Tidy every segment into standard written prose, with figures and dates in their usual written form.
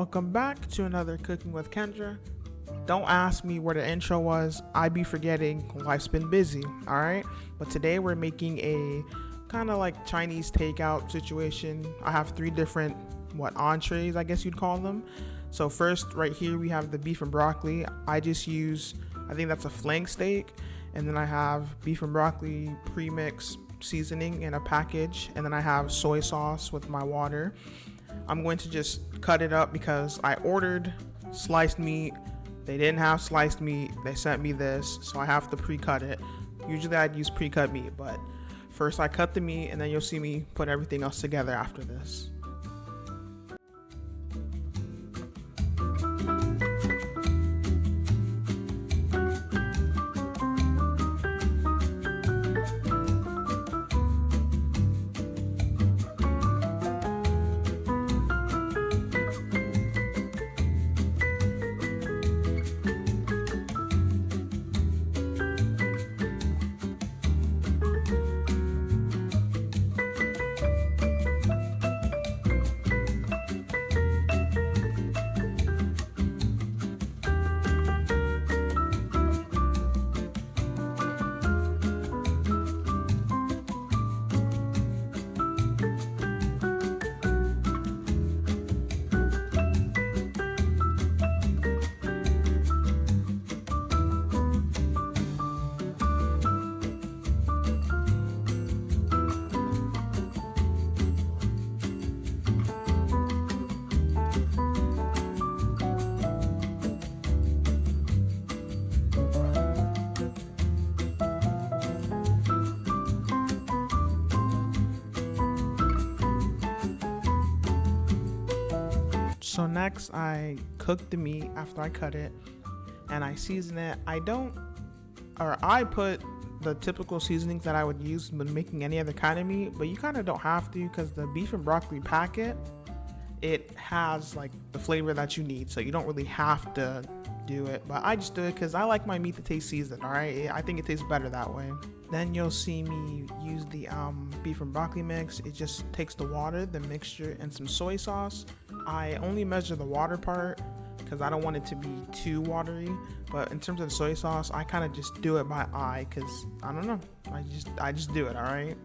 Welcome back to another Cooking with Kendra. Don't ask me where the intro was. I be forgetting. Life's been busy, alright? But today we're making a kind of like Chinese takeout situation. I have three different, entrees, I guess you'd call them. So first, right here, we have the beef and broccoli. I think that's a flank steak. And then I have beef and broccoli pre-mix seasoning in a package. And then I have soy sauce with my water. I'm going to just cut it up because I ordered sliced meat. They didn't have sliced meat. They sent me this, so I have to pre-cut it. Usually I'd use pre-cut meat, but first I cut the meat and then you'll see me put everything else together after this. So next I cook the meat after I cut it and I season it. I put the typical seasonings that I would use when making any other kind of meat, but you kind of don't have to because the beef and broccoli packet, it has like the flavor that you need. So you don't really have to do it, but I just do it because I like my meat to taste seasoned, all right? I think it tastes better that way. Then you'll see me use the beef and broccoli mix. It just takes the water, the mixture, and some soy sauce. I only measure the water part because I don't want it to be too watery. But in terms of the soy sauce, I kind of just do it by eye because I don't know. I just do it, all right?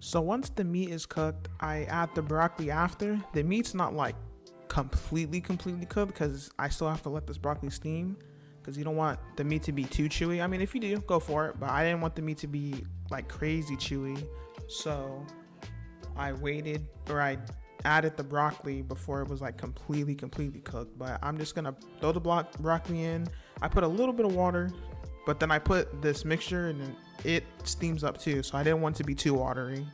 So once the meat is cooked, I add the broccoli after. The meat's not like completely cooked because I still have to let this broccoli steam because you don't want the meat to be too chewy. I mean, if you do, go for it, but I didn't want the meat to be like crazy chewy. So I added the broccoli before it was like completely cooked. But I'm just gonna throw the broccoli in. I put a little bit of water, but then I put this mixture and then it steams up too, so I didn't want it to be too watery.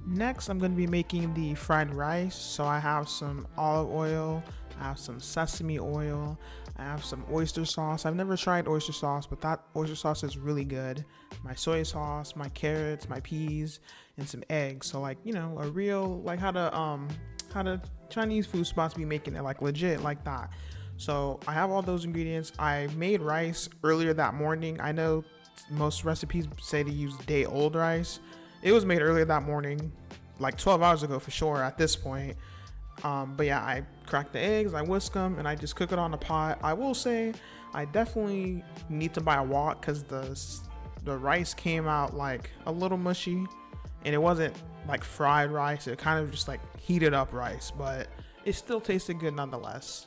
Next, I'm going to be making the fried rice. So I have some olive oil, I have some sesame oil, I have some oyster sauce. I've never tried oyster sauce, but that oyster sauce is really good. My soy sauce, my carrots, my peas, and some eggs. So like, a real, like how the Chinese food spots be making it, like legit like that. So I have all those ingredients. I made rice earlier that morning. I know most recipes say to use day-old rice. It was made earlier that morning, like 12 hours ago for sure at this point. But yeah, I crack the eggs, I whisk them, and I just cook it on the pot. I will say I definitely need to buy a wok because the rice came out like a little mushy, and it wasn't like fried rice. It kind of just like heated up rice, but it still tasted good nonetheless.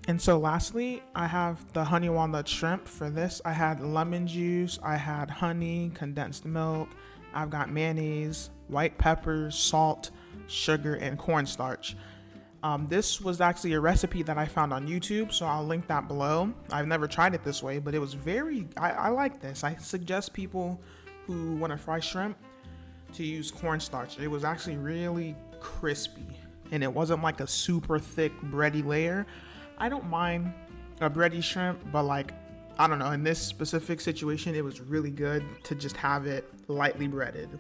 And so lastly, I have the honey walnut shrimp. For this, I had lemon juice, I had honey, condensed milk, I've got mayonnaise, white peppers, salt, sugar, and cornstarch. This was actually a recipe that I found on YouTube, so I'll link that below. I've never tried it this way, but it was I like this. I suggest people who want to fry shrimp to use cornstarch. It was actually really crispy, and it wasn't like a super thick bready layer. I don't mind a bready shrimp, but like, I don't know, in this specific situation, it was really good to just have it lightly breaded.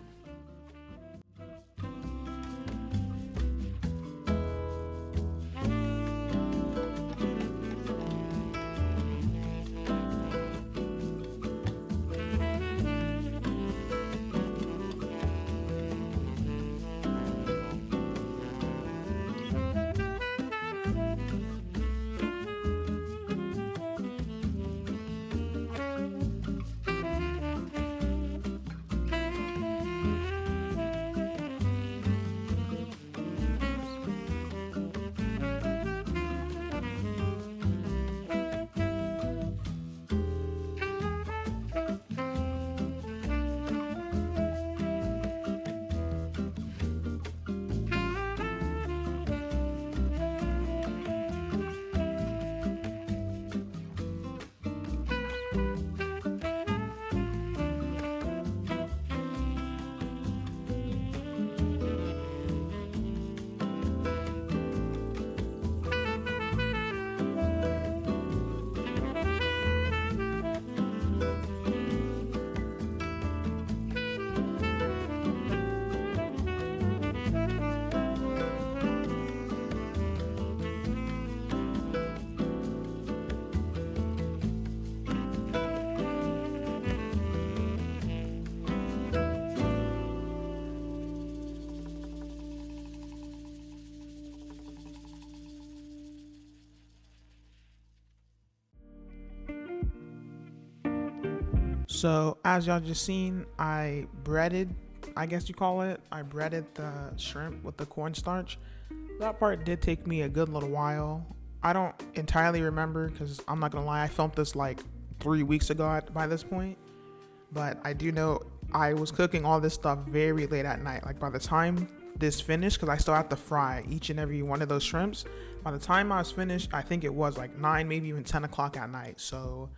So as y'all just seen, I breaded, I guess you call it, I breaded the shrimp with the cornstarch. That part did take me a good little while. I don't entirely remember because I'm not gonna lie, I filmed this like 3 weeks ago by this point. But I do know I was cooking all this stuff very late at night. Like by the time this finished, because I still have to fry each and every one of those shrimps. By the time I was finished, I think it was like 9, maybe even 10 o'clock at night. So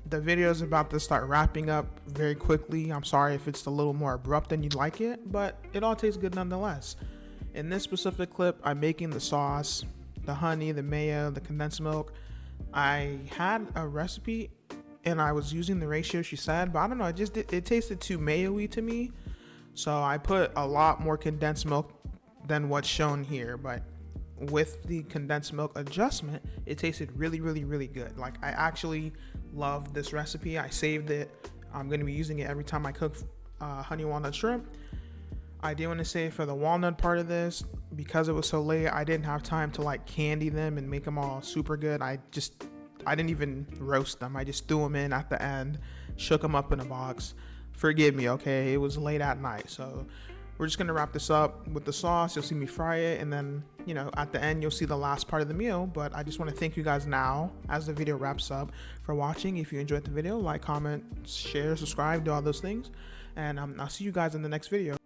the video is about to start wrapping up very quickly. I'm sorry if it's a little more abrupt than you'd like it, but it all tastes good nonetheless. In this specific clip, I'm making the sauce, the honey, the mayo, the condensed milk. I had a recipe and I was using the ratio she said, but I don't know, it tasted too mayo-y to me. So I put a lot more condensed milk than what's shown here, but with the condensed milk adjustment, it tasted really, really, really good. Like I actually love this recipe. I saved it. I'm going to be using it every time I cook honey walnut shrimp. I do want to say for the walnut part of this, because it was so late, I didn't have time to like candy them and make them all super good. I didn't even roast them. I just threw them in at the end, shook them up in a box. Forgive me, okay? It was late at night, so we're just gonna wrap this up with the sauce. You'll see me fry it, and then, you know, at the end, you'll see the last part of the meal. But I just wanna thank you guys now, as the video wraps up, for watching. If you enjoyed the video, like, comment, share, subscribe, do all those things. And I'll see you guys in the next video.